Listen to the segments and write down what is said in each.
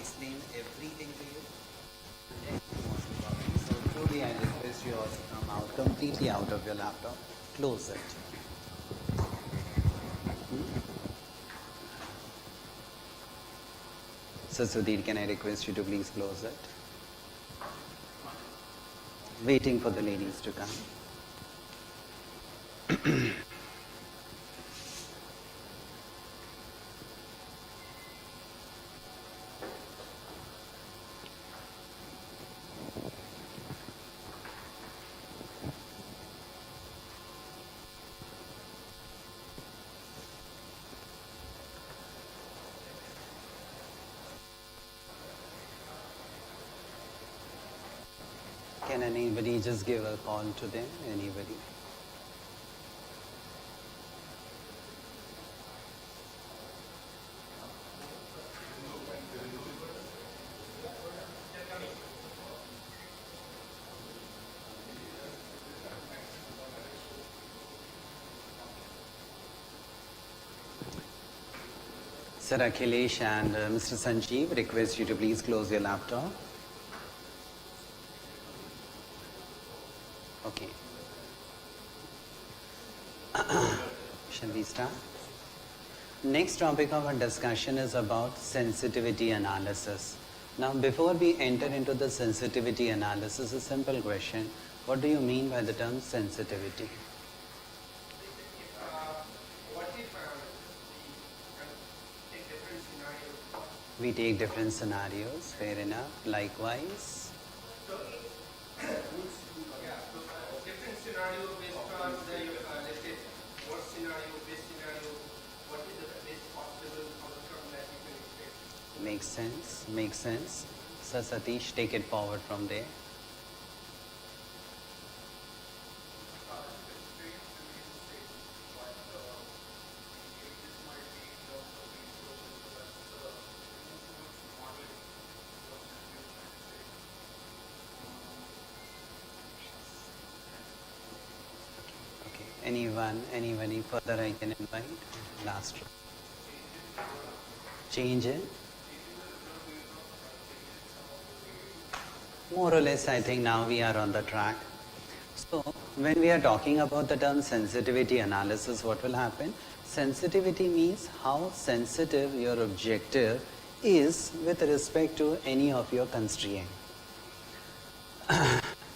explain everything to you. Then you want to copy. So truly I request you all to come out completely out of your laptop. Close it. So Sudhir, can I request you to please close it? Waiting for the ladies to come. Can anybody just give a call to them? Anybody? Sir Akhilesh and Mr. Sanjeev, request you to please close your laptop. Okay. Shall we start? Next topic of our discussion is about sensitivity analysis. Now, before we enter into the sensitivity analysis, a simple question. What do you mean by the term sensitivity? We take different scenarios, fair enough. Likewise. Different scenario based on the let's say worst scenario, best scenario, what is the best possible outcome that you can expect? Makes sense, makes sense. So Satish, take it forward from there. Anybody further I can invite? Last row. Change it? More or less, I think now we are on the track. So, when we are talking about the term sensitivity analysis, what will happen? Sensitivity means how sensitive your objective is with respect to any of your constraint.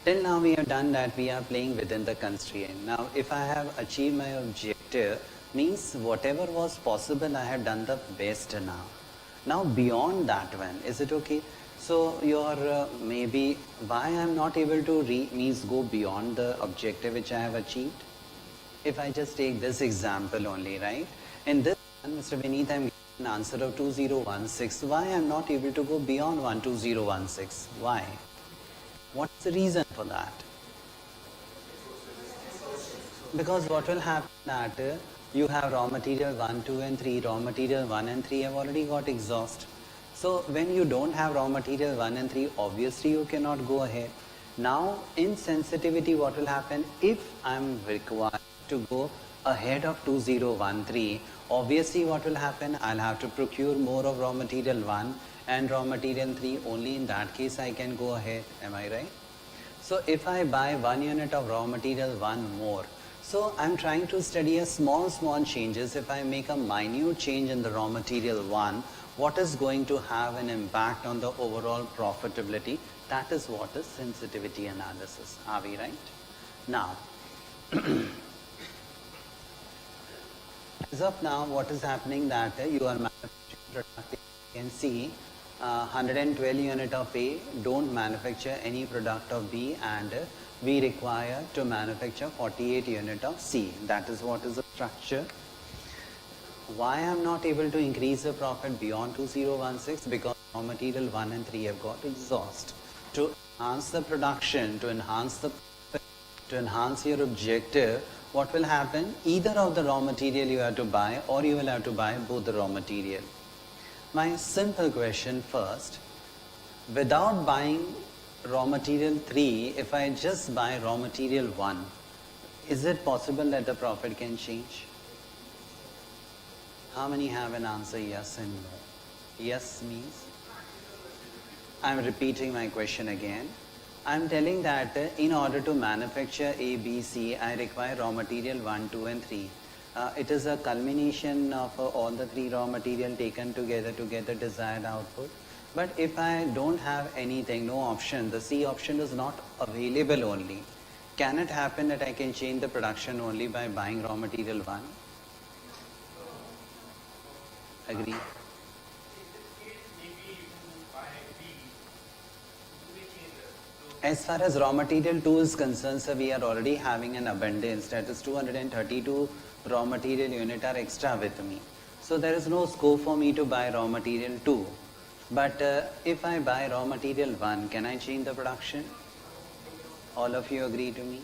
Till now we have done that, we are playing within the constraint. Now if I have achieved my objective, means whatever was possible I have done the best now. Now beyond that one, is it okay? So your maybe why I am not able to means go beyond the objective which I have achieved? If I just take this example only, right? In this one, Mr. Vineet, I am giving an answer of 2016. Why I am not able to go beyond 12016? Why? What's the reason for that? Because what will happen that you have raw material 1, 2 and 3, raw material 1 and 3 have already got exhaust. So when you don't have raw material 1 and 3, obviously you cannot go ahead. Now in sensitivity what will happen, if I am required to go ahead of 2013, obviously what will happen, I'll have to procure more of raw material 1 and raw material 3, only in that case I can go ahead, am I right? So if I buy 1 unit of raw material 1 more, so I'm trying to study a small changes. If I make a minute change in the raw material 1, what is going to have an impact on the overall profitability? That is what is sensitivity analysis. Are we right? Now, as of now, what is happening that you are manufacturing product, you can see 112 unit of A don't manufacture any product of B, and we require to manufacture 48 unit of C. That is what is the structure. Why I am not able to increase the profit beyond 2016? Because raw material 1 and 3 have got exhaust. To enhance the production, to enhance the profit, to enhance your objective, what will happen? Either of the raw material you have to buy, or you will have to buy both the raw material. My simple question first, without buying raw material 3, if I just buy raw material 1, is it possible that the profit can change? How many have an answer yes and no? Yes means? I'm repeating my question again. I'm telling that in order to manufacture A, B, C, I require raw material 1, 2 and 3. It is a culmination of all the 3 raw material taken together to get the desired output. But if I don't have anything, no option, the C option is not available only. Can it happen that I can change the production only by buying raw material 1? Agree? As far as raw material 2 is concerned, sir, we are already having an abundance. That is 232 raw material unit are extra with me. So there is no scope for me to buy raw material 2. But if I buy raw material 1, can I change the production? All of you agree to me?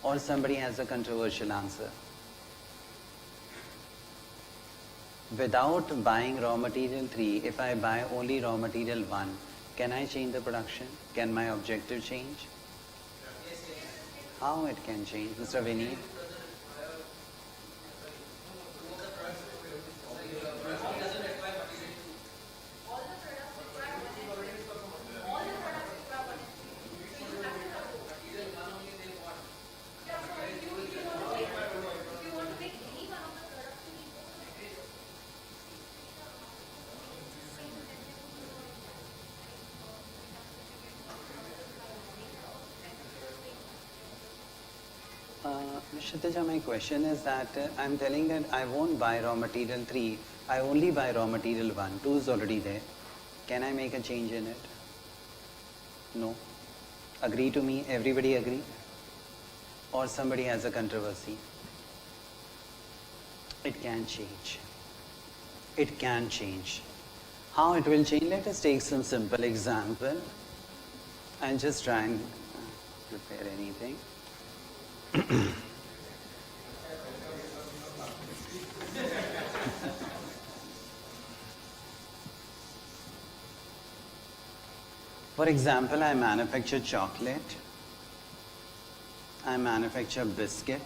Or somebody has a controversial answer? Without buying raw material 3, if I buy only raw material 1, can I change the production? Can my objective change? How it can change? Mr. Vinny? Kshitija, my question is that I'm telling that I won't buy raw material 3, I only buy raw material 1, 2 is already there. Can I make a change in it? No. Agree to me? Everybody agree? Or somebody has a controversy? It can change. It can change. How it will change? Let us take some simple example and just try and prepare anything. For example, I manufacture chocolate, I manufacture biscuit,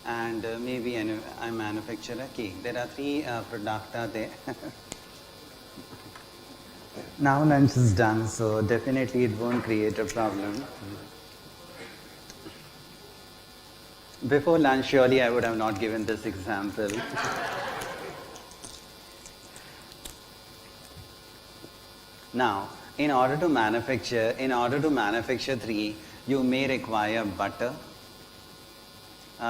and maybe I manufacture a cake. There are 3 products are there. Now lunch is done, so definitely it won't create a problem. Before lunch, surely I would have not given this example. Now, in order to manufacture 3, you may require butter,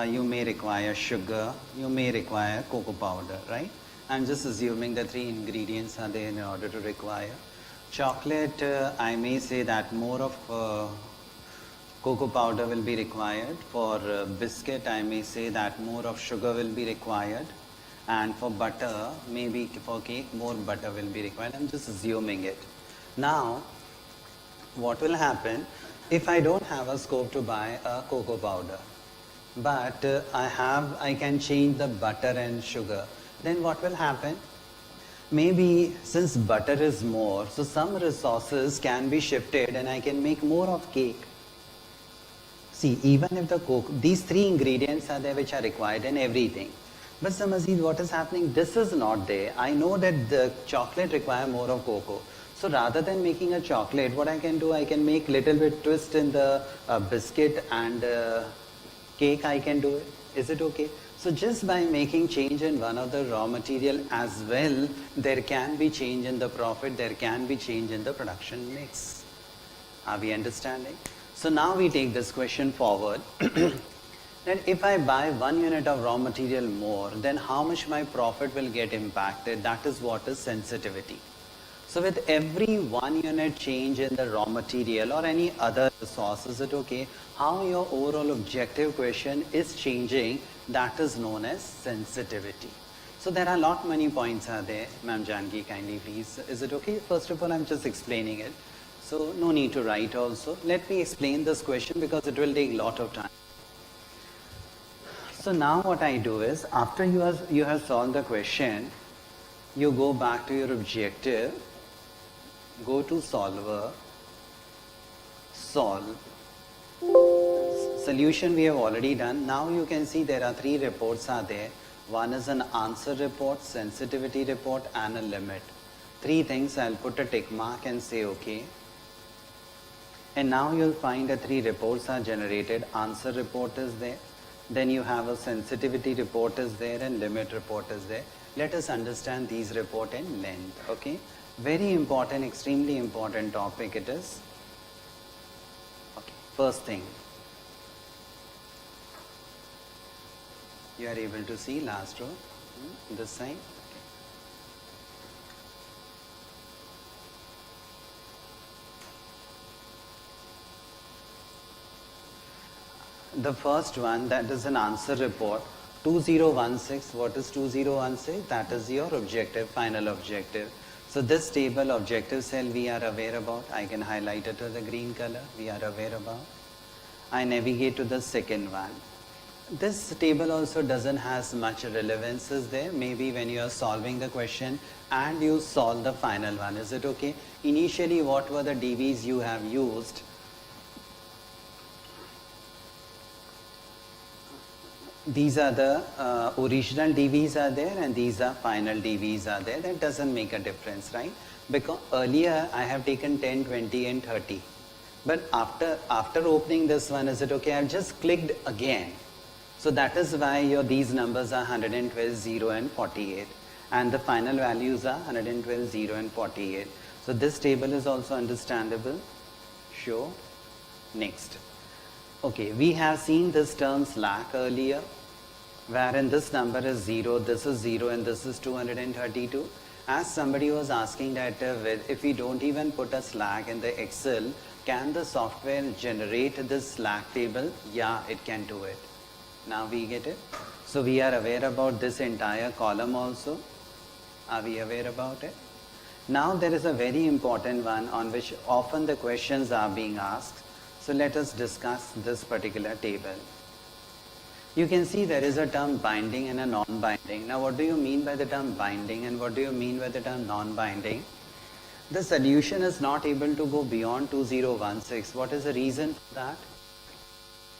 you may require sugar, you may require cocoa powder, right? I'm just assuming the 3 ingredients are there in order to require. Chocolate, I may say that more of cocoa powder will be required. For biscuit, I may say that more of sugar will be required. And for butter, maybe for cake, more butter will be required. I'm just assuming it. Now, what will happen if I don't have a scope to buy a cocoa powder, but I can change the butter and sugar? Then what will happen? Maybe since butter is more, so some resources can be shifted and I can make more of cake. See, even if these 3 ingredients are there which are required in everything. But Samazid, what is happening? This is not there. I know that the chocolate require more of cocoa. So rather than making a chocolate, what I can do, I can make little bit twist in the biscuit and cake I can do it. Is it okay? So just by making change in one of the raw material as well, there can be change in the profit, there can be change in the production mix. Are we understanding? So now we take this question forward. Then if I buy 1 unit of raw material more, then how much my profit will get impacted? That is what is sensitivity. So with every 1 unit change in the raw material or any other resource, is it okay? How your overall objective question is changing, that is known as sensitivity. So there are lot many points are there. Ma'am Janki, kindly please. Is it okay? First of all, I'm just explaining it. So no need to write also. Let me explain this question because it will take lot of time. So now what I do is, after you have solved the question, you go back to your objective, go to solver, solve. Solution we have already done. Now you can see there are 3 reports are there. One is an answer report, sensitivity report and a limit. three things. I'll put a tick mark and say okay. And now you'll find that three reports are generated. Answer report is there. Then you have a sensitivity report is there and limit report is there. Let us understand these report in length. Okay. Very important, extremely important topic it is. Okay. First thing. You are able to see last row, this side. The first one, that is an answer report. 2016, what is 2016? That is your objective, final objective. So this table, objective cell, we are aware about. I can highlight it with the green color. We are aware about. I navigate to the second one. This table also doesn't has much relevance is there. Maybe when you are solving the question and you solve the final one. Is it okay? Initially, what were the DVs you have used? These are the original DVs are there and these are final DVs are there. That doesn't make a difference, right? Because earlier I have taken 10, 20 and 30. But after opening this one, is it okay? I've just clicked again. So that is why these numbers are 112, 0 and 48. And the final values are 112, 0 and 48. So this table is also understandable. Show. Next. Okay, we have seen this term slack earlier, wherein this number is 0, this is 0 and this is 232. As somebody was asking that if we don't even put a slack in the Excel, can the software generate this slack table? Yeah, it can do it. Now we get it. So we are aware about this entire column also. Are we aware about it? Now there is a very important one on which often the questions are being asked. So let us discuss this particular table. You can see there is a term binding and a non-binding. Now what do you mean by the term binding and what do you mean by the term non-binding? The solution is not able to go beyond 2016. What is the reason for that?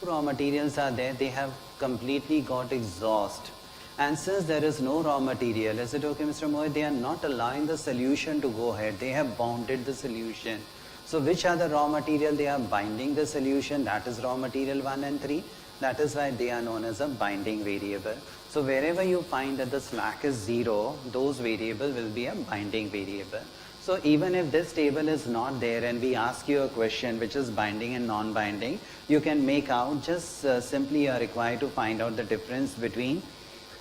Raw materials are there, they have completely got exhaust. And since there is no raw material, is it okay, Mr. Mohit? They are not allowing the solution to go ahead. They have bounded the solution. So which are the raw material? They are binding the solution. That is raw material 1 and 3. That is why they are known as a binding variable. So wherever you find that the slack is 0, those variable will be a binding variable. So even if this table is not there and we ask you a question which is binding and non-binding, you can make out just simply you are required to find out the difference between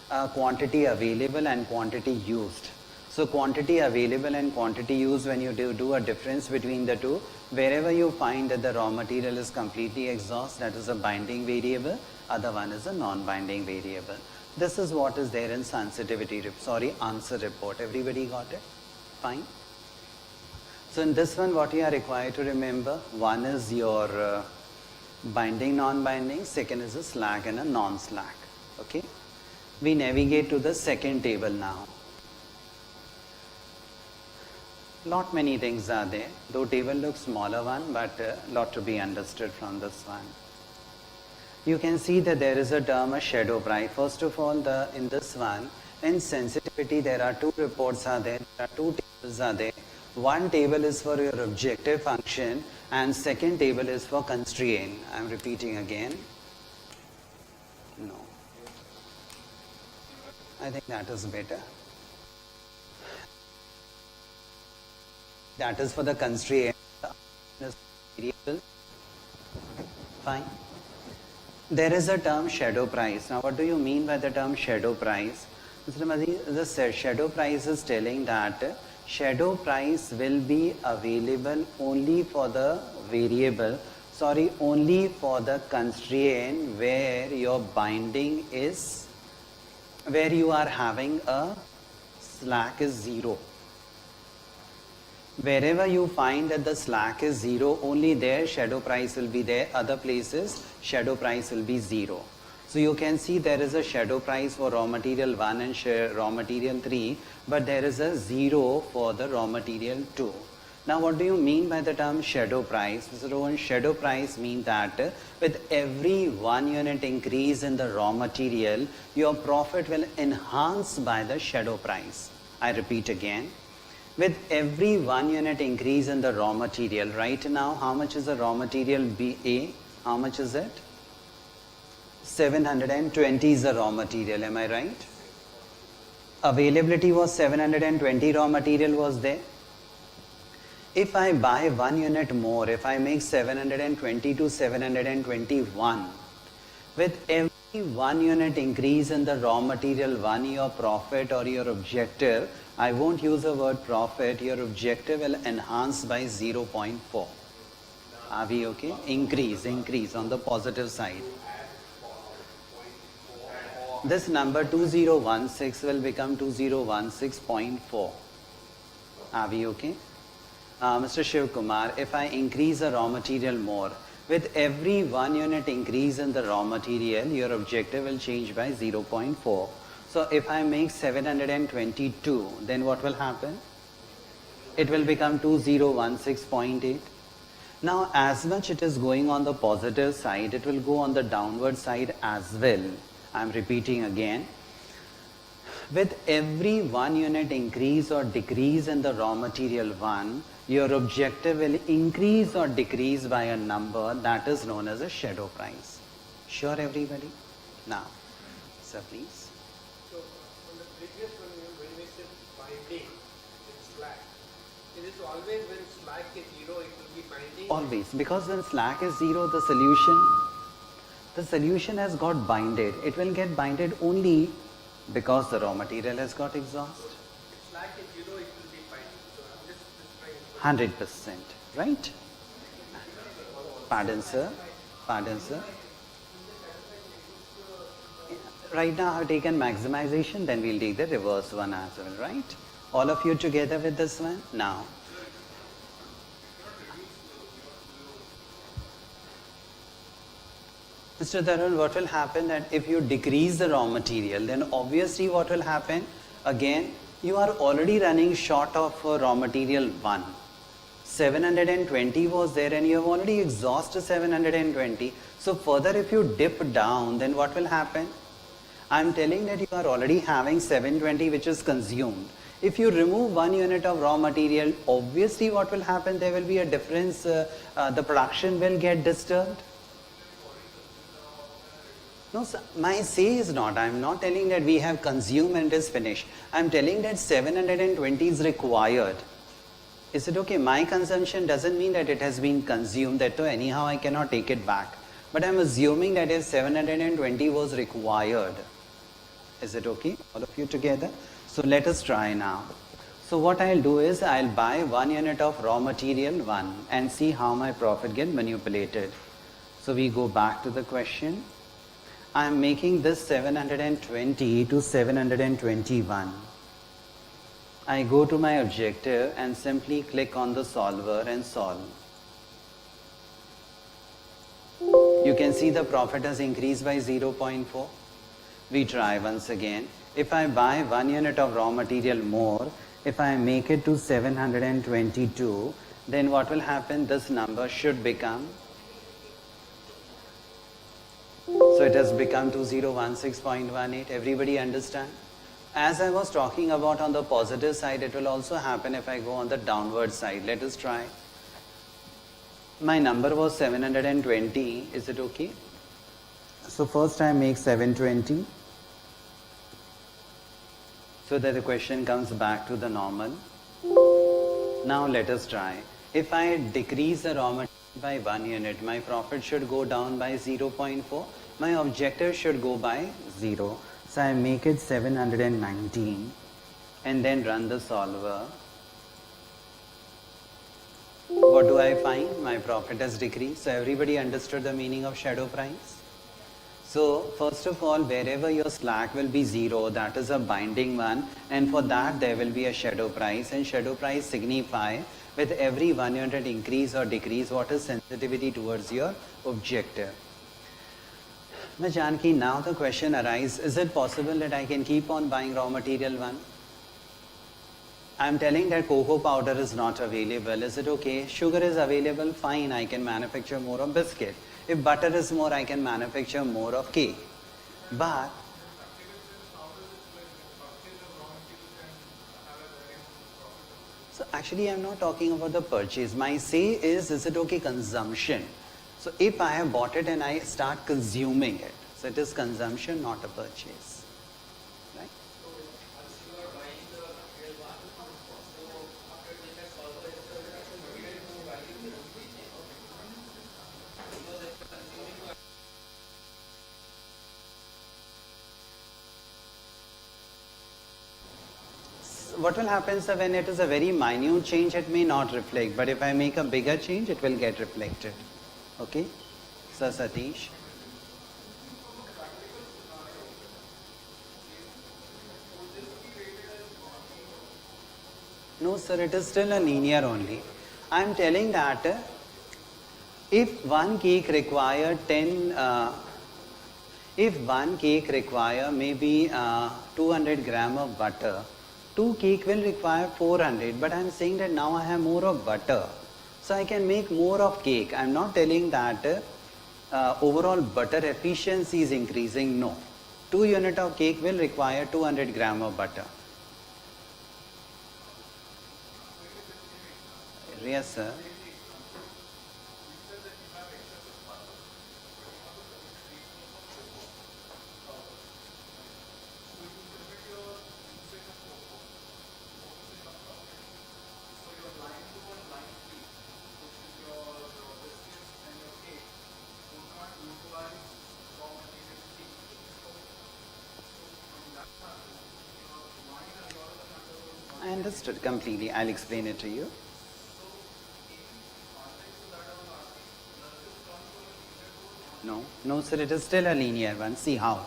quantity available and quantity used. So quantity available and quantity used, when you do a difference between the two, wherever you find that the raw material is completely exhaust, that is a binding variable, other one is a non-binding variable. This is what is there in sensitivity, answer report. Everybody got it? Fine. So in this one, what you are required to remember, one is your binding, non-binding, second is a slack and a non-slack. Okay. We navigate to the second table now. Lot many things are there, though table looks smaller one, but lot to be understood from this one. You can see that there is a term, a shadow price. First of all, in this one, in sensitivity, there are two reports are there, there are two tables are there. One table is for your objective function and second table is for constraint. I am repeating again. No. I think that is better. That is for the constraint variable. Fine. There is a term shadow price. Now what do you mean by the term shadow price? Mr. Madhi, the shadow price is telling that shadow price will be available only for the variable, only for the constraint where your binding is, where you are having a slack is 0. Wherever you find that the slack is 0, only there shadow price will be there. Other places, shadow price will be 0. So you can see there is a shadow price for raw material 1 and raw material 3, but there is a 0 for the raw material 2. Now what do you mean by the term shadow price? Mr. Rohan, shadow price means that with every 1 unit increase in the raw material, your profit will enhance by the shadow price. I repeat again. With every 1 unit increase in the raw material, right now, how much is the raw material BA? How much is it? 720 is the raw material, am I right? Availability was 720 raw material was there. If I buy 1 unit more, if I make 720 to 721, with every 1 unit increase in the raw material, your profit or your objective, I won't use the word profit, your objective will enhance by 0.4. Are we okay? Increase on the positive side. This number 2016 will become 2016.4. Are we okay? Mr. Shiv Kumar, if I increase the raw material more, with every 1 unit increase in the raw material, your objective will change by 0.4. So if I make 722, then what will happen? It will become 2016.8. Now, as much it is going on the positive side, it will go on the downward side as well. I am repeating again. With every 1 unit increase or decrease in the raw material 1, your objective will increase or decrease by a number that is known as a shadow price. Sure, everybody? Now, sir, please. So, on the previous one, when we said binding in slack, it is always when slack is 0, it will be binding? Always, because when slack is 0, the solution has got binded. It will get binded only because the raw material has got exhaust. If slack is 0, it will be binding. So, I'm just trying to... 100%, right? Pardon, sir. Pardon, sir. Right now I have taken maximization, then we'll take the reverse one as well, right? All of you together with this one? Now. Mr. Tarun, what will happen that if you decrease the raw material, then obviously what will happen? Again, you are already running short of raw material 1. 720 was there and you have already exhausted 720. So further if you dip down, then what will happen? I am telling that you are already having 720 which is consumed. If you remove 1 unit of raw material, obviously what will happen? There will be a difference, the production will get disturbed. No, sir, my say is not. I am not telling that we have consumed and it is finished. I am telling that 720 is required. Is it okay? My consumption doesn't mean that it has been consumed, that anyhow I cannot take it back. But I am assuming that if 720 was required, is it okay? All of you together? So let us try now. So what I'll do is I'll buy 1 unit of raw material 1 and see how my profit get manipulated. So we go back to the question. I am making this 720 to 721. I go to my objective and simply click on the solver and solve. You can see the profit has increased by 0.4. We try once again. If I buy 1 unit of raw material more, if I make it to 722, then what will happen? This number should become, so it has become 2016.18. Everybody understand? As I was talking about on the positive side, it will also happen if I go on the downward side. Let us try. My number was 720. Is it okay? So first I make 720. So that the question comes back to the normal. Now let us try. If I decrease the raw material by 1 unit, my profit should go down by 0.4. My objective should go by 0. So I make it 719 and then run the solver. What do I find? My profit has decreased. So everybody understood the meaning of shadow price? So first of all, wherever your slack will be 0, that is a binding one, and for that there will be a shadow price, and shadow price signify with every 1 unit increase or decrease what is sensitivity towards your objective. Janki, now the question arises, is it possible that I can keep on buying raw material 1? I am telling that cocoa powder is not available. Is it okay? Sugar is available, fine, I can manufacture more of biscuit. If butter is more, I can manufacture more of cake. But Actually, I'm not talking about the purchase. My say is it okay consumption? So if I have bought it and I start consuming it, so it is consumption, not a purchase. Right? What will happen, sir, when it is a very minute change, it may not reflect. But if I make a bigger change, it will get reflected. Okay? Sir Satish. No, sir, it is still a linear only. I am telling that if one cake require 10, if one cake require maybe 200 gram of butter, two cake will require 400. But I am saying that now I have more of butter, so I can make more of cake. I am not telling that overall butter efficiency is increasing. No, 2 unit of cake will require 200 gram of butter. Yes, sir. I understood completely. I'll explain it to you. No, no, sir, it is still a linear one. See how?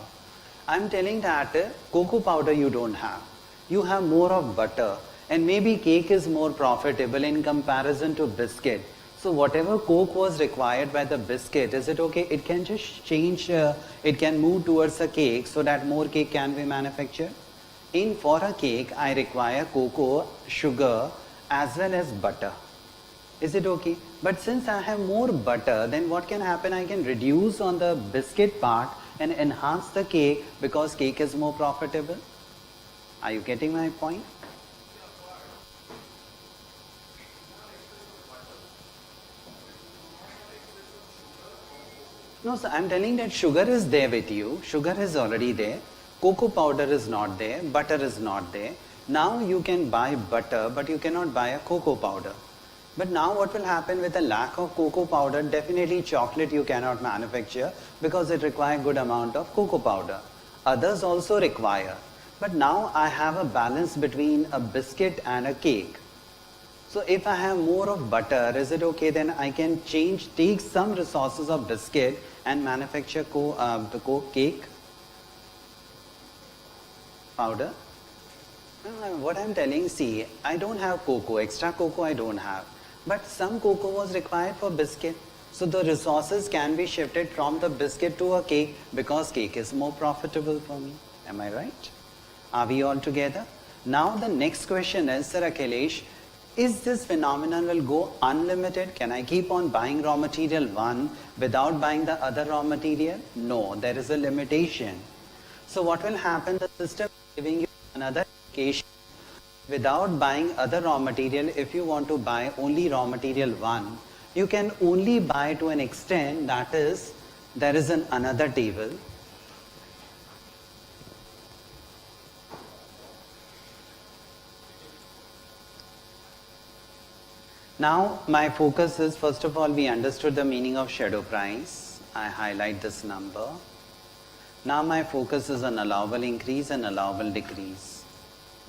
I'm telling that cocoa powder you don't have. You have more of butter, and maybe cake is more profitable in comparison to biscuit. So whatever coke was required by the biscuit, is it okay? It can just change, it can move towards a cake so that more cake can be manufactured. In for a cake, I require cocoa, sugar, as well as butter. Is it okay? But since I have more butter, then what can happen? I can reduce on the biscuit part and enhance the cake because cake is more profitable. Are you getting my point? No, sir, I'm telling that sugar is there with you. Sugar is already there. Cocoa powder is not there. Butter is not there. Now you can buy butter, but you cannot buy a cocoa powder. But now what will happen with a lack of cocoa powder? Definitely chocolate you cannot manufacture because it requires good amount of cocoa powder. Others also require. But now I have a balance between a biscuit and a cake. So if I have more of butter, is it okay? Then I can take some resources of biscuit and manufacture the cake powder. What I'm telling, see, I don't have cocoa, extra cocoa I don't have. But some cocoa was required for biscuit. So the resources can be shifted from the biscuit to a cake because cake is more profitable for me. Am I right? Are we all together? Now the next question is, Sir Akhilesh, is this phenomenon will go unlimited? Can I keep on buying raw material one without buying the other raw material? No, there is a limitation. So what will happen? The system is giving you another indication. Without buying other raw material, if you want to buy only raw material one, you can only buy to an extent, that is, there is another table. Now my focus is, first of all, we understood the meaning of shadow price. I highlight this number. Now my focus is on allowable increase and allowable decrease.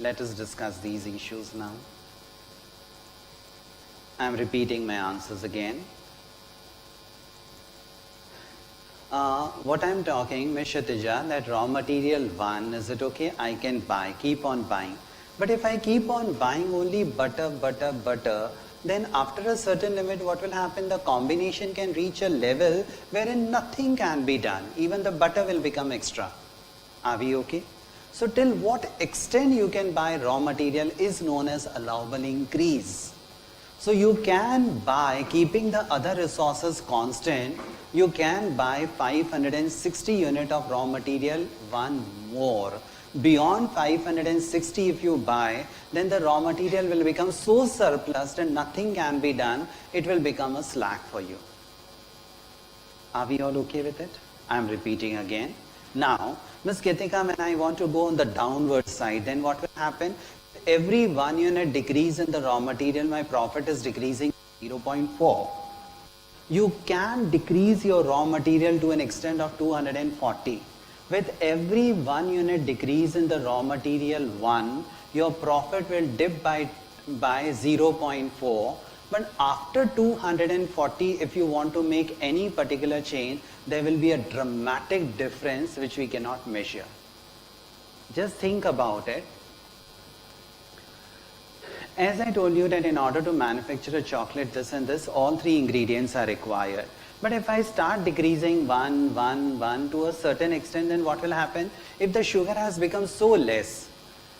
Let us discuss these issues now. I am repeating my answers again. What I am talking, Ms. Khatija, that raw material 1, is it okay? I can buy, keep on buying. But if I keep on buying only butter, then after a certain limit, what will happen? The combination can reach a level wherein nothing can be done. Even the butter will become extra. Are we okay? So till what extent you can buy raw material is known as allowable increase. So you can buy, keeping the other resources constant, you can buy 560 unit of raw material, one more. Beyond 560 if you buy, then the raw material will become so surplus and nothing can be done. It will become a slack for you. Are we all okay with it? I am repeating again. Now, Ms. Gitika, when I want to go on the downward side, then what will happen? Every 1 unit decrease in the raw material, my profit is decreasing 0.4. You can decrease your raw material to an extent of 240. With every 1 unit decrease in the raw material 1, your profit will dip by 0.4. But after 240, if you want to make any particular change, there will be a dramatic difference which we cannot measure. Just think about it. As I told you that in order to manufacture a chocolate, this and this, all 3 ingredients are required. But if I start decreasing 1 to a certain extent, then what will happen? If the sugar has become so less,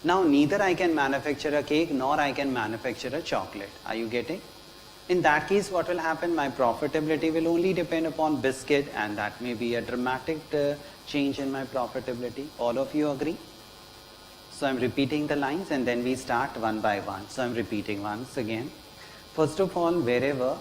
now neither I can manufacture a cake nor I can manufacture a chocolate. Are you getting? In that case, what will happen? My profitability will only depend upon biscuit, and that may be a dramatic change in my profitability. All of you agree? So I'm repeating the lines and then we start one by one. So I'm repeating once again. First of all, wherever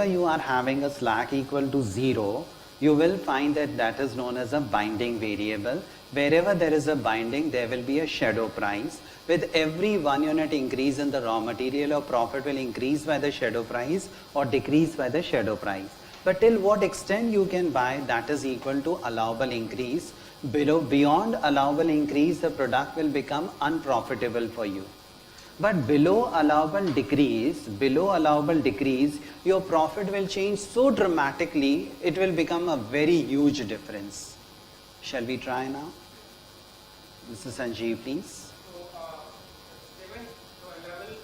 you are having a slack equal to 0, you will find that that is known as a binding variable. Wherever there is a binding, there will be a shadow price. With every 1 unit increase in the raw material, your profit will increase by the shadow price or decrease by the shadow price. But till what extent you can buy, that is equal to allowable increase. Beyond allowable increase, the product will become unprofitable for you. But below allowable decrease, your profit will change so dramatically, it will become a very huge difference. Shall we try now? Mr. Sanjeev, please. Level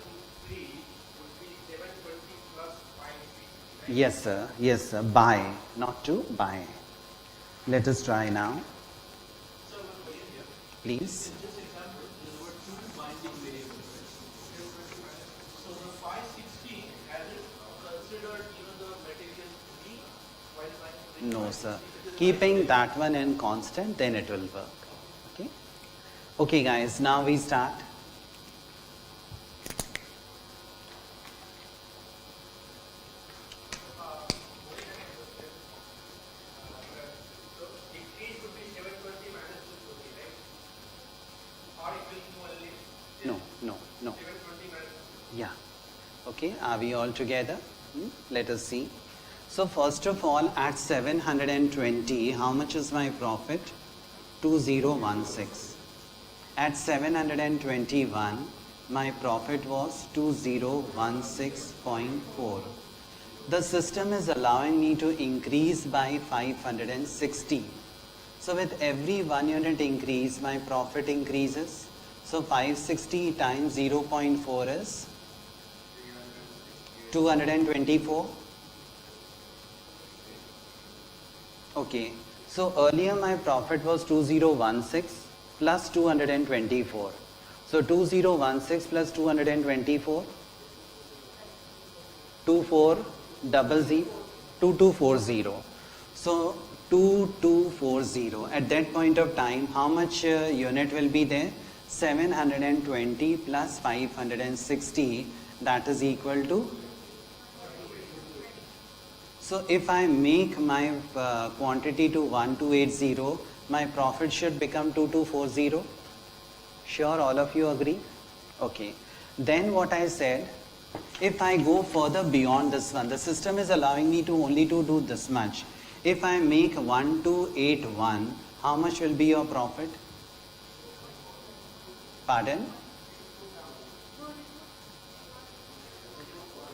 3 would be 720 plus 560. Right? Yes, sir. Yes, sir. Buy, not to buy. Let us try now. Please. So the 560 has it considered even the material B while buying? No, sir. Keeping that one in constant, then it will work. Okay. Okay, guys. Now we start. Decrease would be 720 minus 240, right? Or it will be only No. 720 minus 240. Yeah. Okay. Are we all together? Let us see. So first of all, at 720, how much is my profit? 2016. At 721, my profit was 2016.4. The system is allowing me to increase by 560. So with every 1 unit increase, my profit increases. So 560 times 0.4 is 224. Okay, so earlier my profit was 2016 plus 224. So 2016 plus 224, 2240. So 2240. At that point of time, how much unit will be there? 720 plus 560, that is equal to. So if I make my quantity to 1280, my profit should become 2240. Sure, all of you agree? Okay. Then what I said, if I go further beyond this one, the system is allowing me to only to do this much. If I make 1281, how much will be your profit? Pardon?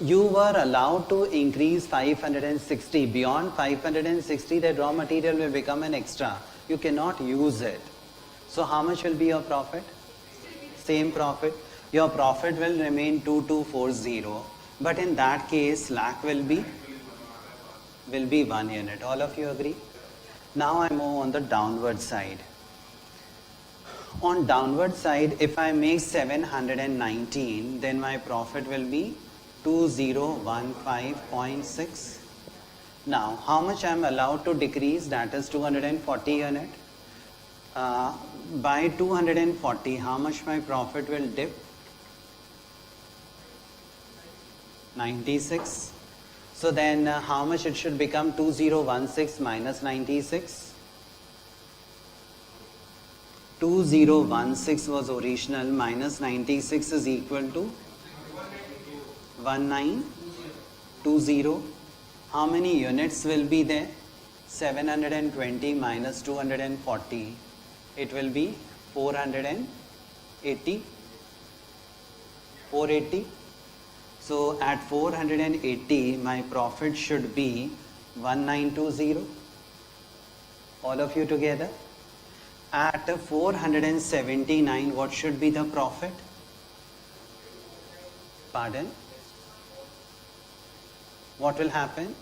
You were allowed to increase 560. Beyond 560, that raw material will become an extra. You cannot use it. So how much will be your profit? Same profit. Your profit will remain 2240. But in that case, slack will be 1 unit. All of you agree? Now I move on the downward side. On downward side, if I make 719, then my profit will be 2015.6. Now, how much I am allowed to decrease? That is 240 unit. By 240, how much my profit will dip? 96. So then how much it should become? 2016 minus 96. 2016 was original, minus 96 is equal to 1920. How many units will be there? 720 minus 240. It will be 480. 480. So at 480, my profit should be 1920. All of you together. At 479, what should be the profit? Pardon? What will happen?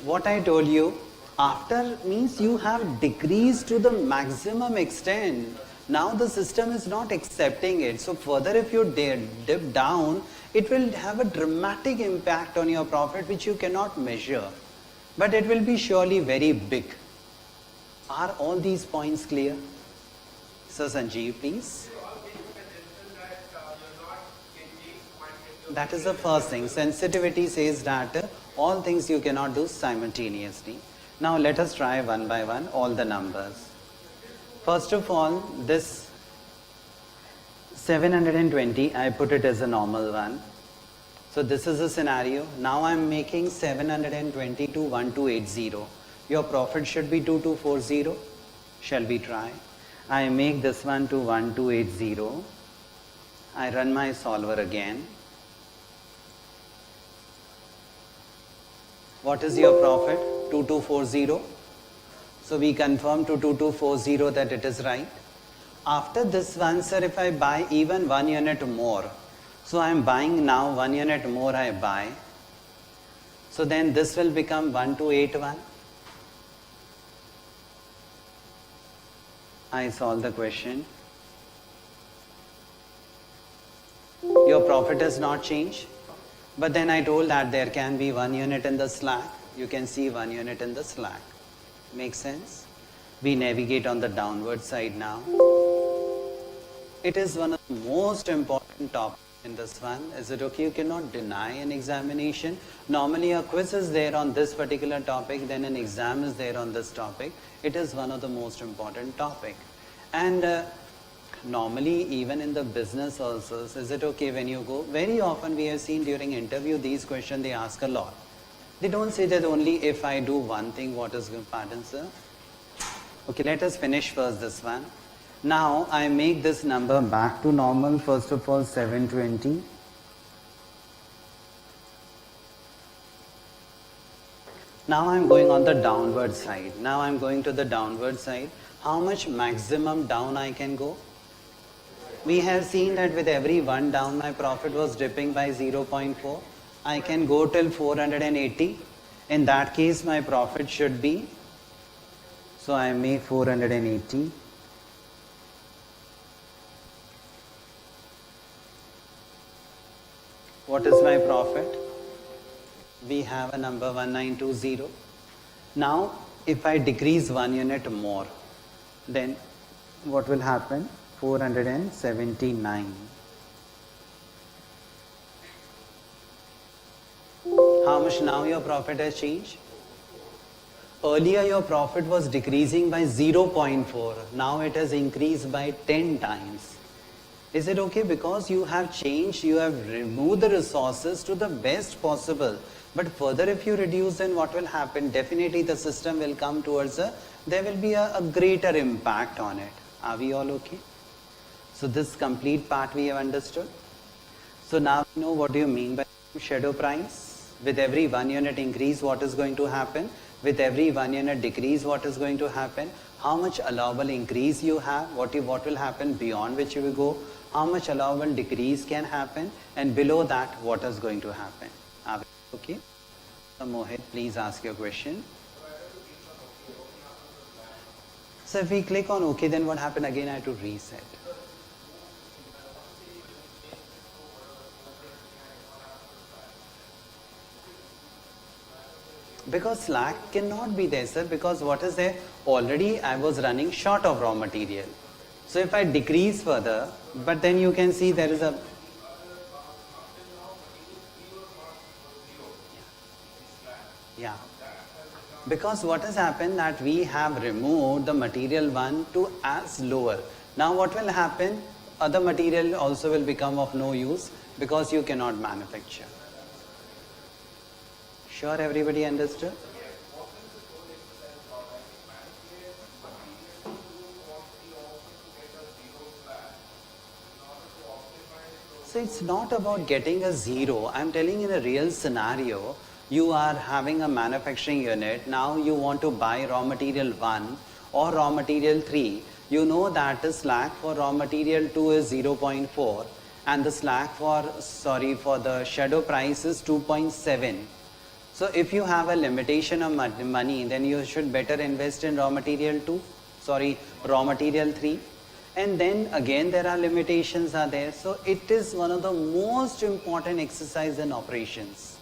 What I told you, after means you have decreased to the maximum extent. Now the system is not accepting it. So further if you dip down, it will have a dramatic impact on your profit which you cannot measure. But it will be surely very big. Are all these points clear? Sir Sanjeev, please. That is the first thing. Sensitivity says that all things you cannot do simultaneously. Now let us try one by one all the numbers. First of all, this 720, I put it as a normal one. So this is a scenario. Now I am making 720 to 1280. Your profit should be 2240. Shall we try? I make this one to 1280. I run my solver again. What is your profit? 2240. So we confirm to 2240 that it is right. After this one, sir, if I buy even 1 unit more, so I am buying now 1 unit more I buy. So then this will become 1281. I solve the question. Your profit has not changed. But then I told that there can be 1 unit in the slack. You can see 1 unit in the slack. Make sense? We navigate on the downward side now. It is one of the most important topics in this one. Is it okay? You cannot deny an examination. Normally a quiz is there on this particular topic, then an exam is there on this topic. It is one of the most important topic. And normally even in the business also, is it okay when you go? Very often we have seen during interview these questions they ask a lot. They don't say that only if I do one thing, what is good, pardon sir? Okay, let us finish first this one. Now I make this number back to normal. First of all 720. Now I am going on the downward side. Now I am going to the downward side. How much maximum down I can go? We have seen that with every one down my profit was dipping by 0.4. I can go till 480. In that case my profit should be, so I make 480. What is my profit? We have a number 1920. Now if I decrease 1 unit more, then what will happen? 479. How much now your profit has changed? Earlier your profit was decreasing by 0.4. Now it has increased by 10 times. Is it okay? Because you have changed, you have removed the resources to the best possible. But further if you reduce, then what will happen? Definitely the system will come towards there will be a greater impact on it. Are we all okay? So this complete part we have understood. So now we know what do you mean by shadow price. With every 1 unit increase, what is going to happen? With every 1 unit decrease, what is going to happen? How much allowable increase you have? What will happen beyond which you will go? How much allowable decrease can happen? And below that, what is going to happen? Are we okay? So Mohit, please ask your question. So if we click on OK, then what happened? Again, I have to reset. Because slack cannot be there, sir, because what is there? Already I was running short of raw material. So if I decrease further, but then you can see there is a... Yeah. Because what has happened that we have removed the material 1 to as lower. Now what will happen? Other material also will become of no use because you cannot manufacture. Sure, everybody understood? So it's not about getting a zero. I'm telling in a real scenario, you are having a manufacturing unit. Now you want to buy raw material 1 or raw material 3. You know that the slack for raw material 2 is 0.4 and the slack for the shadow price is 2.7. So if you have a limitation of money, then you should better invest in raw material 3. And then again there are limitations are there. So it is one of the most important exercise in operations.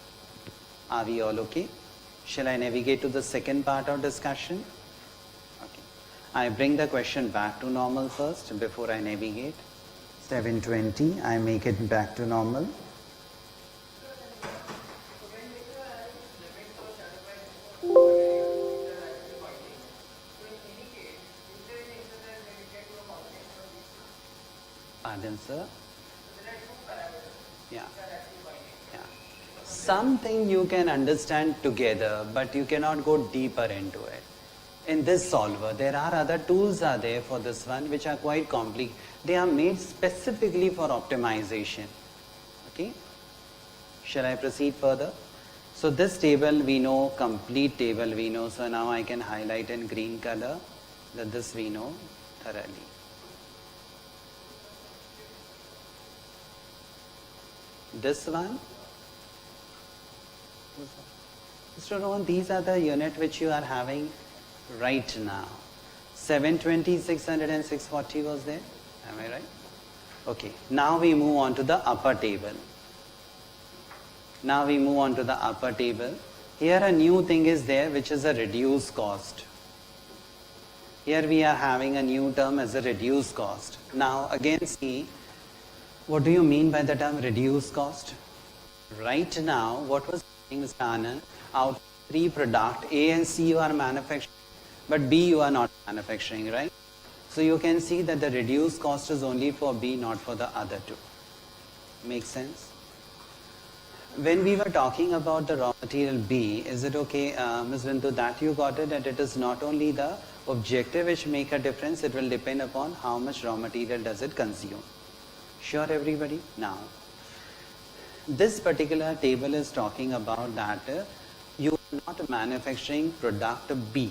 Are we all okay? Shall I navigate to the second part of discussion? Okay. I bring the question back to normal first before I navigate. 720, I make it back to normal. Pardon, sir? Yeah. Yeah. Something you can understand together, but you cannot go deeper into it. In this solver, there are other tools are there for this one, which are quite complex. They are made specifically for optimization. Okay. Shall I proceed further? So this table we know, complete table we know. So now I can highlight in green color that this we know thoroughly. This one, Mr. Rohan, these are the unit which you are having right now. 720, 600 and 640 was there. Am I right? Okay. Now we move on to the upper table. Here a new thing is there which is a reduced cost. Here we are having a new term as a reduced cost. Now again see, what do you mean by the term reduced cost? Right now, what was saying Mr. Anand, out of 3 products, A and C you are manufacturing, but B you are not manufacturing, right? So you can see that the reduced cost is only for B, not for the other 2. Make sense? When we were talking about the raw material B, is it okay, Ms. Bindu, that you got it, that it is not only the objective which make a difference, it will depend upon how much raw material does it consume. Sure, everybody? Now, this particular table is talking about that you are not manufacturing product B.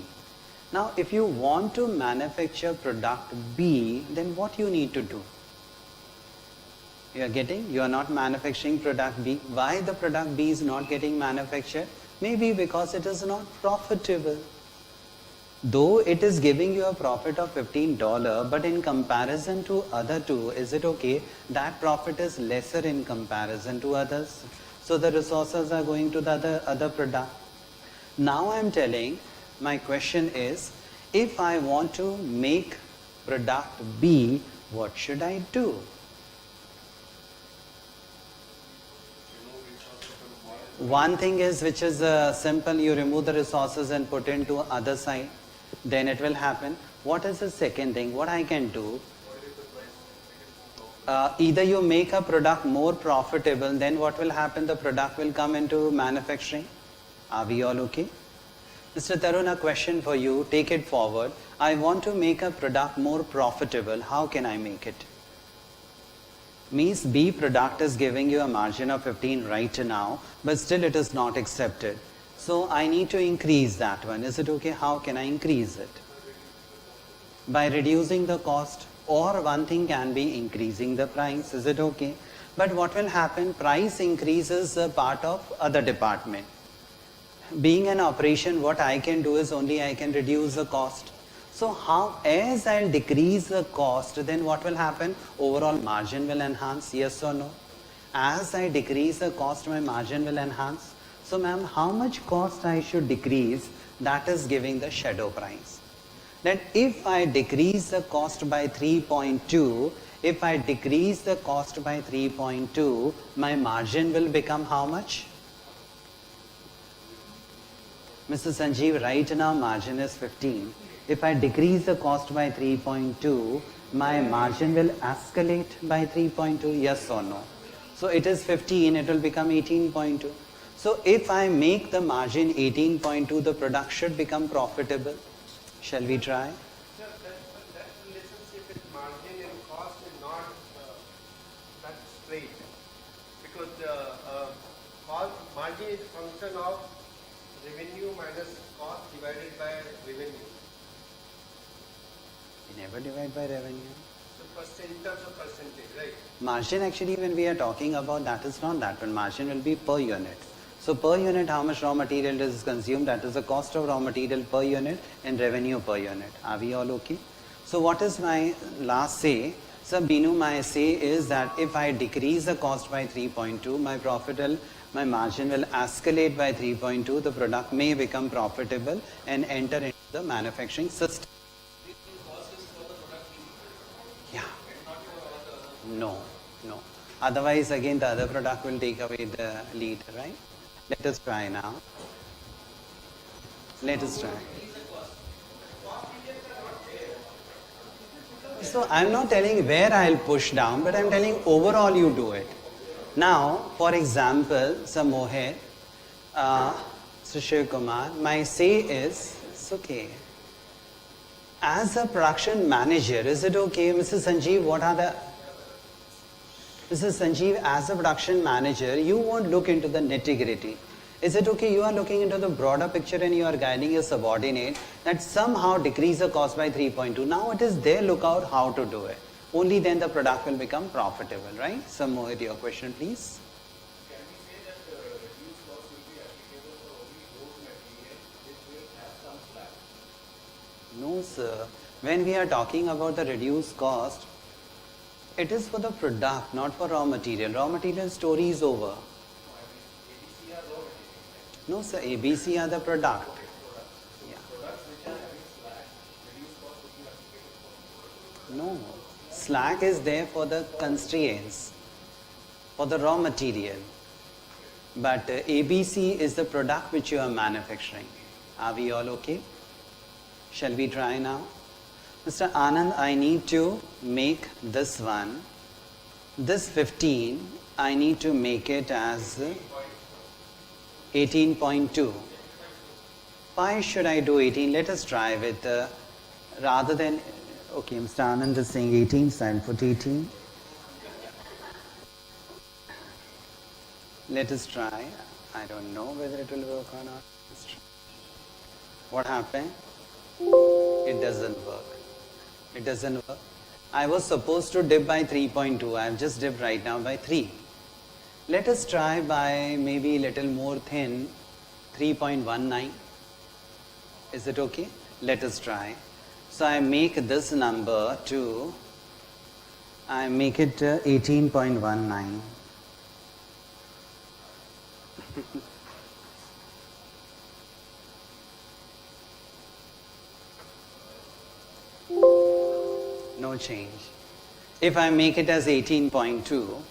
Now, if you want to manufacture product B, then what you need to do? You are getting? You are not manufacturing product B. Why the product B is not getting manufactured? Maybe because it is not profitable. Though it is giving you a profit of $15, but in comparison to other 2, is it okay? That profit is lesser in comparison to others. So the resources are going to the other product. Now I am telling, my question is, if I want to make product B, what should I do? One thing is which is simple, you remove the resources and put into other side. Then it will happen. What is the second thing? What I can do? Either you make a product more profitable, then what will happen? The product will come into manufacturing. Are we all okay? Mr. Tarun, a question for you. Take it forward. I want to make a product more profitable. How can I make it? Means B product is giving you a margin of 15 right now, but still it is not accepted. So I need to increase that one. Is it okay? How can I increase it? By reducing the cost, or one thing can be increasing the price. Is it okay? But what will happen? Price increases a part of other department. Being an operation, what I can do is only I can reduce the cost. So how, as I decrease the cost, then what will happen? Overall margin will enhance, yes or no? As I decrease the cost, my margin will enhance. So ma'am, how much cost I should decrease, that is giving the shadow price. That if I decrease the cost by 3.2, if I decrease the cost by 3.2, my margin will become how much? Mr. Sanjeev, right now margin is 15. If I decrease the cost by 3.2, my margin will escalate by 3.2, yes or no? So it is 15, it will become 18.2. So if I make the margin 18.2, the product should become profitable. Shall we try? Sir, that relationship with margin and cost is not that straight, because margin is function of revenue minus cost divided by revenue. We never divide by revenue. So in terms of percentage, right? Margin actually, when we are talking about, that is not that one. Margin will be per unit. So per unit, how much raw material is consumed, that is the cost of raw material per unit and revenue per unit. Are we all okay? So what is my last say? So Binu, my say is that if I decrease the cost by 3.2, my margin will escalate by 3.2, the product may become profitable and enter into the manufacturing system. Yeah. No. Otherwise, again, the other product will take away the lead, right? Let us try now. Let us try. So I'm not telling where I'll push down, but I'm telling overall you do it. Now, for example, Sir Mohit, Sir Shiv Kumar, my say is, it's okay. As a production manager, is it okay, Mrs. Sanjeev, Mrs. Sanjeev, as a production manager, you won't look into the nitty-gritty. Is it okay, you are looking into the broader picture and you are guiding your subordinate that somehow decrease the cost by 3.2. Now it is their lookout how to do it. Only then the product will become profitable, right? So Mohit, your question please. Can we say that the reduced cost will be applicable for only those materials which will have some slack? No, sir. When we are talking about the reduced cost, it is for the product, not for raw material. Raw material story is over. ABC are raw materials. No, sir. ABC are the product. Yeah. Products which are having slack, reduced cost will be applicable for. No. Slack is there for the constraints, for the raw material. But ABC is the product which you are manufacturing. Are we all okay? Shall we try now? Mr. Anand, I need to make this one. This 15, I need to make it as 18.2. Why should I do 18? Let us try with, rather than, okay, Mr. Anand is saying 18, so I'll put 18. Let us try. I don't know whether it will work or not. Let's try. What happened? It doesn't work. It doesn't work. I was supposed to dip by 3.2. I have just dipped right now by 3. Let us try by maybe little more thin, 3.19. Is it okay? Let us try. So I make this number to, I make it 18.19. No change. If I make it as 18.2,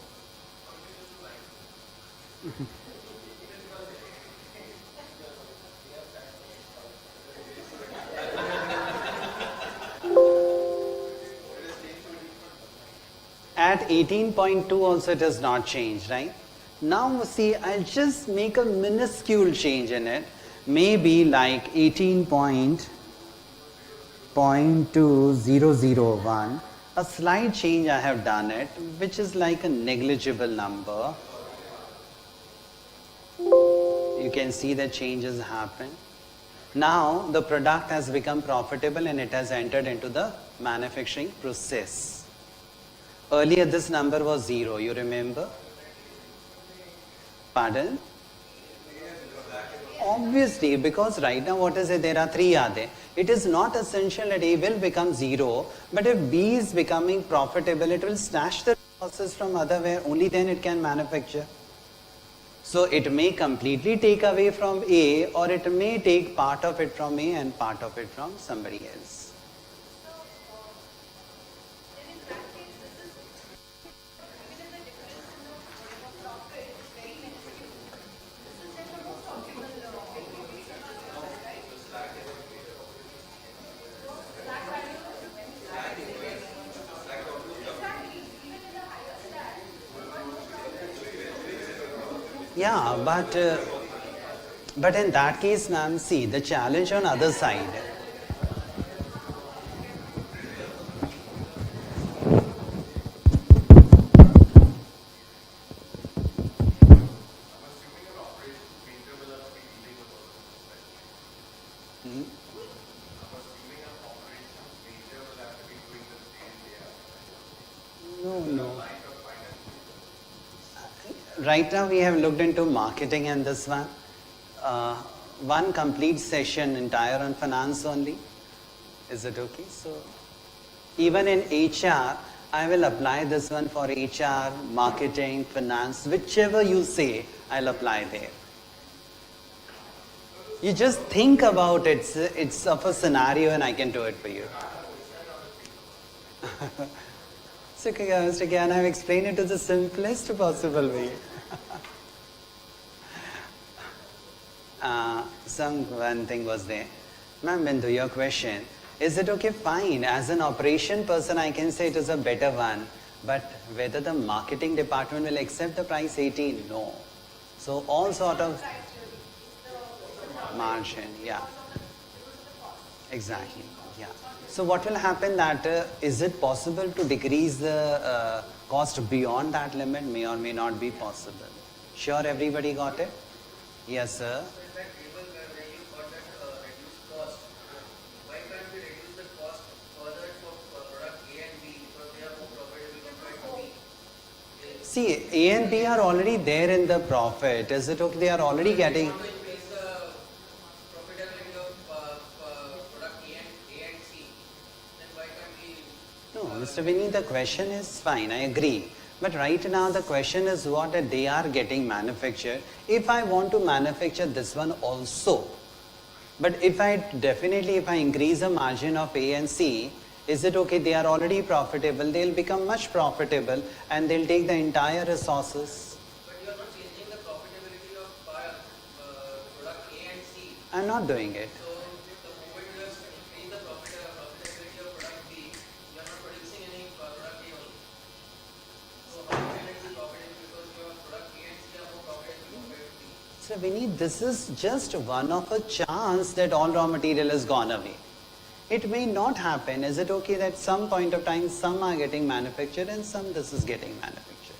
at 18.2 also it has not changed, right? Now see, I'll just make a minuscule change in it, maybe like 18.2001. A slight change I have done it, which is like a negligible number. You can see the changes happen. Now the product has become profitable and it has entered into the manufacturing process. Earlier this number was 0, you remember? Pardon? Obviously, because right now what is it? There are 3 are there. It is not essential that A will become 0, but if B is becoming profitable, it will snatch the resources from other where only then it can manufacture. So it may completely take away from A, or it may take part of it from A and part of it from somebody else. Yeah, but in that case, ma'am, see the challenge on other side. No, no. Right now we have looked into marketing and this one. One complete session entire on finance only. Is it okay? So even in HR, I will apply this one for HR, marketing, finance, whichever you say, I'll apply there. You just think about it. It's of a scenario and I can do it for you. So, Mr. Gyan, I've explained it to the simplest possible way. One thing was there. Ma'am, Bindu, your question, is it okay? Fine. As an operation person, I can say it is a better one. But whether the marketing department will accept the price 18, no. So all sort of margin, yeah. Exactly, yeah. So what will happen that, is it possible to decrease the cost beyond that limit? May or may not be possible. Sure, everybody got it? Yes, sir. So in that table where you got that reduced cost, why can't we reduce the cost further for product A and B because they are more profitable compared to B? See, A and B are already there in the profit. Is it okay? They are already getting. Increase the profitability of product A and C, then why can't we? No, Mr. Vinny, the question is fine. I agree. But right now the question is what that they are getting manufactured. If I want to manufacture this one also, but if I increase the margin of A and C, is it okay? They are already profitable. They'll become much profitable and they'll take the entire resources. But you are not changing the profitability of product A and C. I'm not doing it. So the moment you increase the profitability of product B, you are not producing any product A only. So how can it be profitable because your product A and C are more profitable compared to B? So Vinny, this is just one of a chance that all raw material has gone away. It may not happen. Is it okay that some point of time some are getting manufactured and some this is getting manufactured?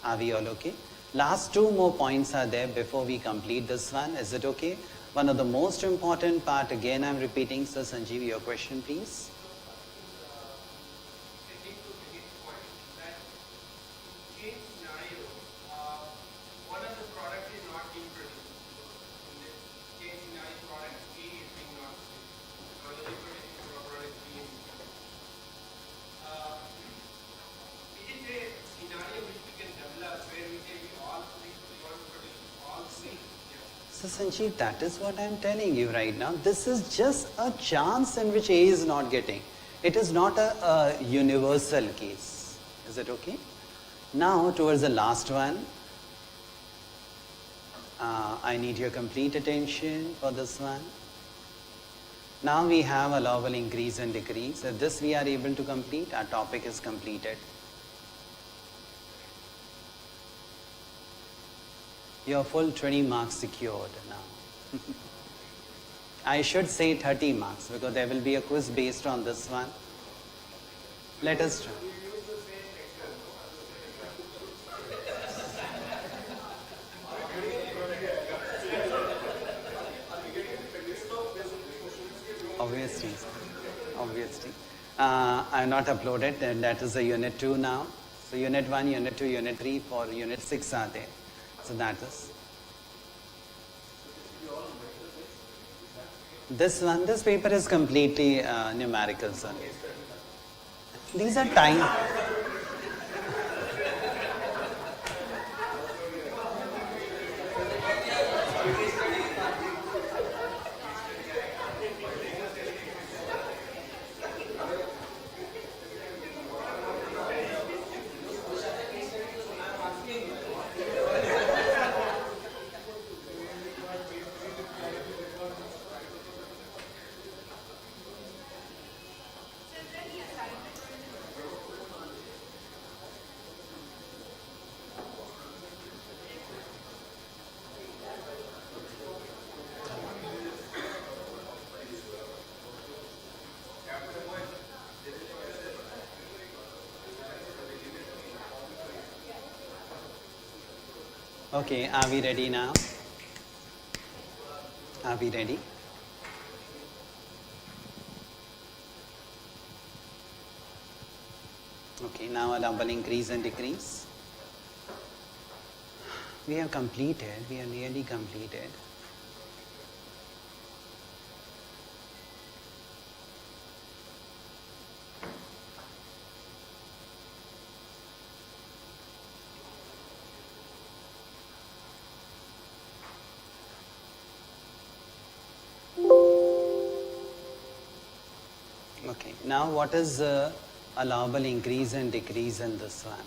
Are we all okay? Last two more points are there before we complete this one. Is it okay? One of the most important part, again I'm repeating, Sir Sanjeev, your question please. Getting to Vinny's point that in scenario, one of the product is not being produced. In the case scenario, product A is being not produced. Now you're producing product B and C. Is it a scenario which we can develop where we can be all three, we want to produce all three? Yeah. So Sanjeev, that is what I'm telling you right now. This is just a chance in which A is not getting. It is not a universal case. Is it okay? Now towards the last one, I need your complete attention for this one. Now we have allowable increase and decrease. If this we are able to complete, our topic is completed. Your full 20 marks secured now. I should say 30 marks because there will be a quiz based on this one. Let us try. Obviously, obviously. I have not uploaded, and that is a unit 2 now. So unit 1, unit 2, unit 3, for unit 6 are there. So that is. This paper is completely numericals only. These are time. Okay, are we ready now? Are we ready? Okay, now allowable increase and decrease. We have completed, we are nearly completed. Okay, now what is allowable increase and decrease in this one?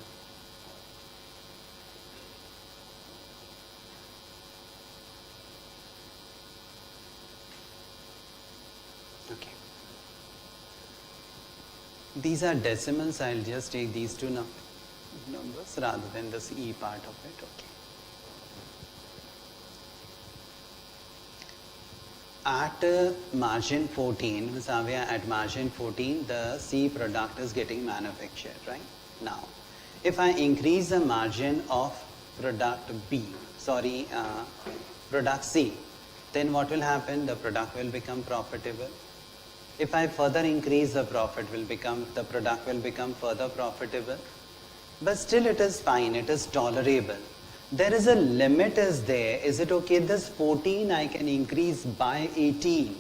Okay. These are decimals, I'll just take these two numbers rather than this E part of it. Okay. At margin 14, Ms. Avia, at margin 14, the C product is getting manufactured, right? Now, if I increase the margin of product product C, then what will happen? The product will become profitable. If I further increase the product will become further profitable. But still it is fine, it is tolerable. There is a limit is there. Is it okay? This 14 I can increase by 18.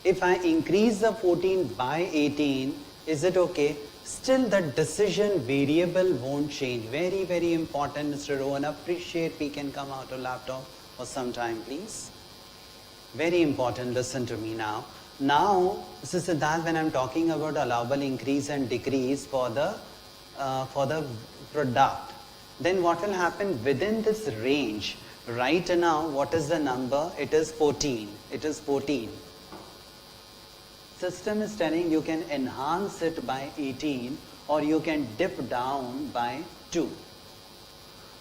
If I increase the 14 by 18, is it okay? Still the decision variable won't change. Very, very important, Mr. Rowan. Appreciate we can come out of laptop for some time, please. Very important, listen to me now. Now, Mr. Siddharth, when I'm talking about allowable increase and decrease for the product, then what will happen within this range? Right now, what is the number? It is 14. It is 14. System is telling you can enhance it by 18 or you can dip down by 2.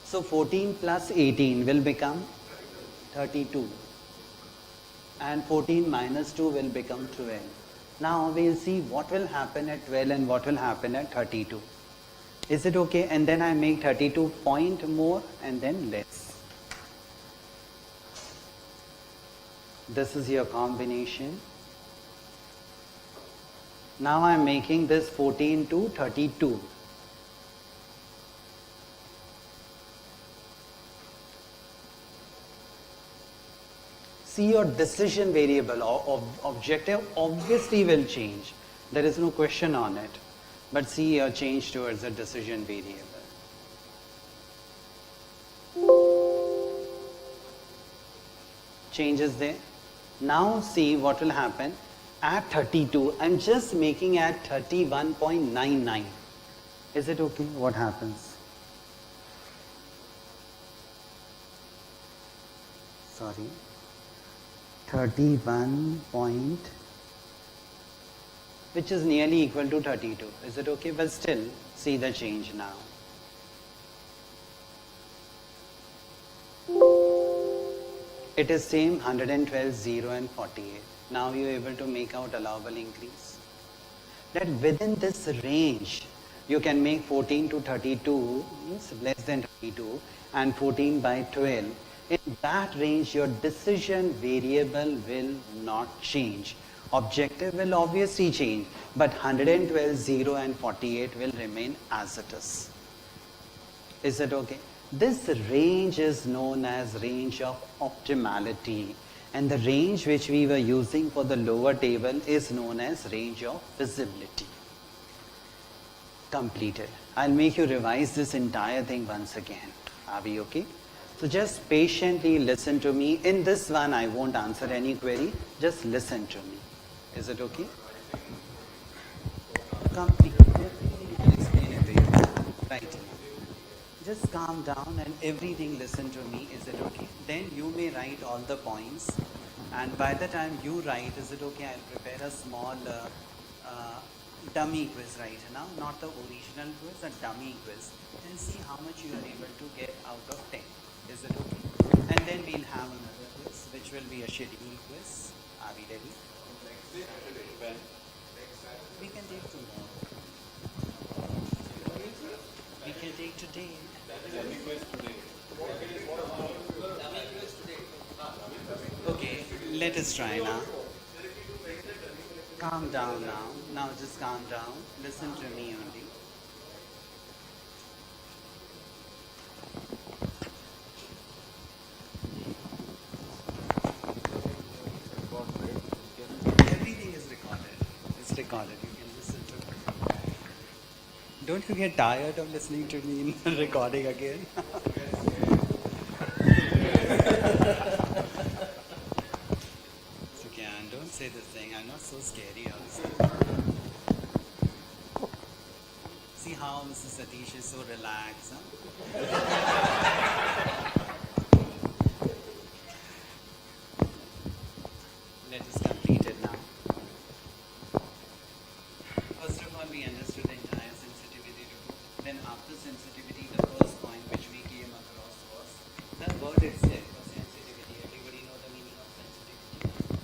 So 14 plus 18 will become 32. And 14 minus 2 will become 12. Now we'll see what will happen at 12 and what will happen at 32. Is it okay? And then I make 32 point more and then less. This is your combination. Now I am making this 14 to 32. See, your decision variable or objective obviously will change. There is no question on it. But see your change towards a decision variable. Changes there. Now see what will happen at 32. I'm just making at 31.99. Is it okay? What happens? Sorry. 31 point, which is nearly equal to 32. Is it okay? But still, see the change now. It is same 112, 0 and 48. Now you are able to make out allowable increase. That within this range, you can make 14 to 32, means less than 32, and 14 by 12. In that range, your decision variable will not change. Objective will obviously change, but 112, 0 and 48 will remain as it is. Is it okay? This range is known as range of optimality, and the range which we were using for the lower table is known as range of feasibility. Completed. I'll make you revise this entire thing once again. Are we okay? So just patiently listen to me. In this one, I won't answer any query. Just listen to me. Is it okay? Come, I'll explain it to you. Right. Just calm down and everything listen to me. Is it okay? Then you may write all the points. And by the time you write, is it okay? I'll prepare a small dummy quiz right now. Not the original quiz, a dummy quiz. And see how much you are able to get out of 10. Is it okay? And then we'll have another quiz, which will be a schedule quiz. Are we ready? When? We can take tomorrow. We can take today. Okay, let us try now. Calm down now. Now just calm down. Listen to me only. Everything is recorded. It's recorded. You can listen to it. Don't you get tired of listening to me in recording again? It's okay, and don't say this thing. I'm not so scary also. See how Mrs. Satish is so relaxed, huh? Let us complete it now. First of all, we understood the entire sensitivity report. Then after sensitivity, the first point which we came across was the word itself for sensitivity. Everybody know the meaning of sensitivity.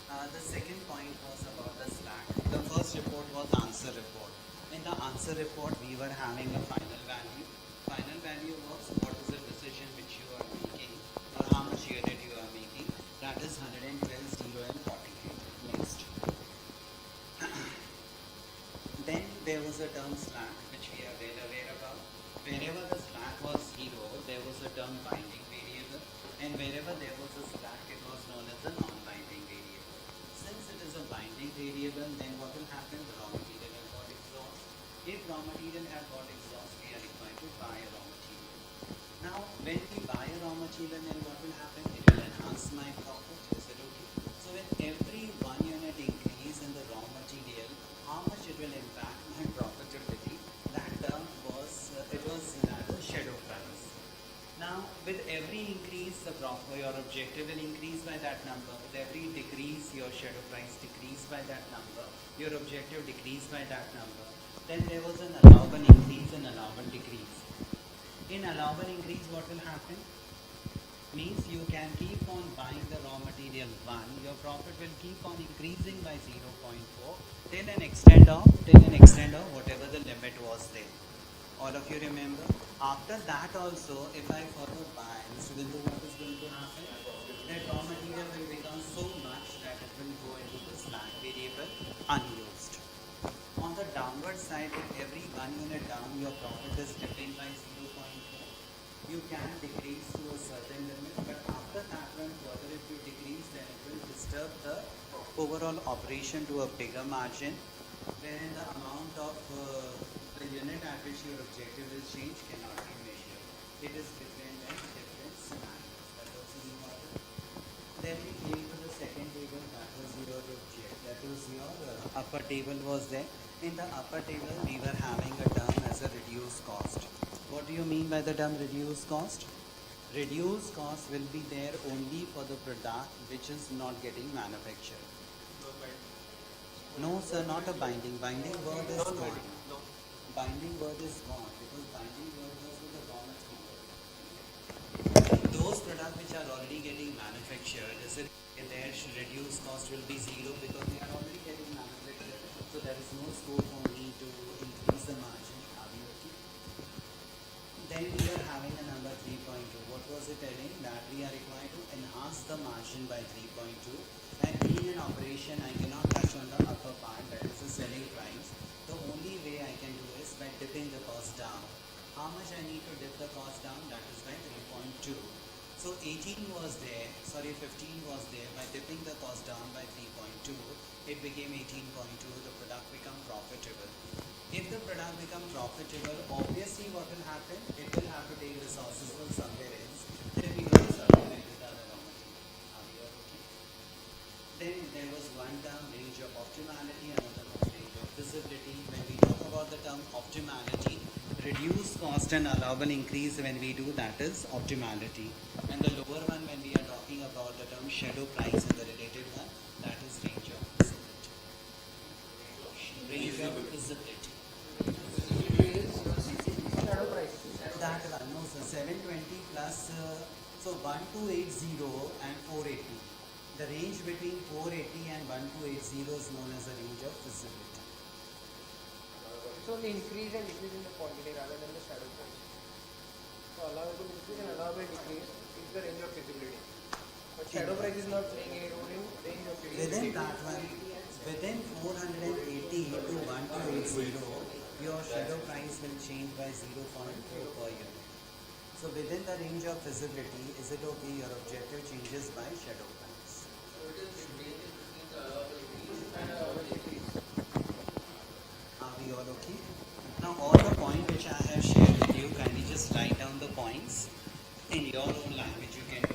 The second point was about the slack. The first report was answer report. In the answer report, we were having a final value. Final value was what is the decision which you are making or how much unit you are making. That is 112, 0 and 48. Next. Then there was a term slack which we are well aware about. Wherever the slack was 0, there was a term binding variable, and wherever there was a slack, it was known as a non-binding variable. Since it is a binding variable, then what will happen? The raw material has got exhaust. If raw material has got exhaust, we are required to buy a raw material. Now, when we buy a raw material, then what will happen? It will enhance my profit. Is it okay? So when every 1 unit increase in the raw material, how much it will impact my profitability? That term was, it was as a shadow price. Now, with every increase, your objective will increase by that number. With every decrease, your shadow price decrease by that number. Your objective decrease by that number. Then there was an allowable increase and allowable decrease. In allowable increase, what will happen? Means you can keep on buying the raw material 1, your profit will keep on increasing by 0.4 till an extent of whatever the limit was there. All of you remember? After that also, if I further buy, Mr. Bindu, what is going to happen? That raw material will become so much that it will go into the slack variable unused. On the downward side, if every 1 unit down, your profit is dipping by 0.4. You can decrease to a certain limit, but after that one further if you decrease, then it will disturb the overall operation to a bigger margin, wherein the amount of the unit at which your objective will change cannot be measured. It is different in different scenarios. That was important. Then we came to the second table, that was your object. That was your upper table was there. In the upper table, we were having a term as a reduced cost. What do you mean by the term reduced cost? Reduced cost will be there only for the product which is not getting manufactured. No, sir, not a binding. Binding word is gone. Binding word is gone because binding word was with the raw material. Those products which are already getting manufactured, is it their reduced cost will be 0 because they are already getting manufactured. So there is no scope for me to increase the margin. Are we okay? Then we are having a number 3.2. What was it telling? That we are required to enhance the margin by 3.2. And being an operation, I cannot touch on the upper part, that is the selling price. The only way I can do is by dipping the cost down. How much I need to dip the cost down? That is by 3.2. So 18 was there, 15 was there. By dipping the cost down by 3.2, it became 18.2. The product become profitable. If the product become profitable, obviously what will happen? It will have to take resources from somewhere else. Then reduced cost and allowable increase when we do, that is optimality. And the lower one, when we are talking about the term shadow price, and the related one, that is range of visibility. Range of visibility. That one, no sir, 720 plus, so 1280 and 480. The range between 480 and 1280 is known as the range of visibility. So the increase and decrease in the quantity rather than the shadow price. So allowable increase and allowable decrease is the range of feasibility. But shadow price is not playing a role in range of feasibility. Within that one, within 480 to 1280, your shadow price will change by 0.4 per unit. So within the range of visibility, is it okay your objective changes by shadow price? So it is the range in between the allowable increase and Allowable decrease. Are we all okay? Now all the points which I have shared with you, kindly just write down the points in your own language. You can do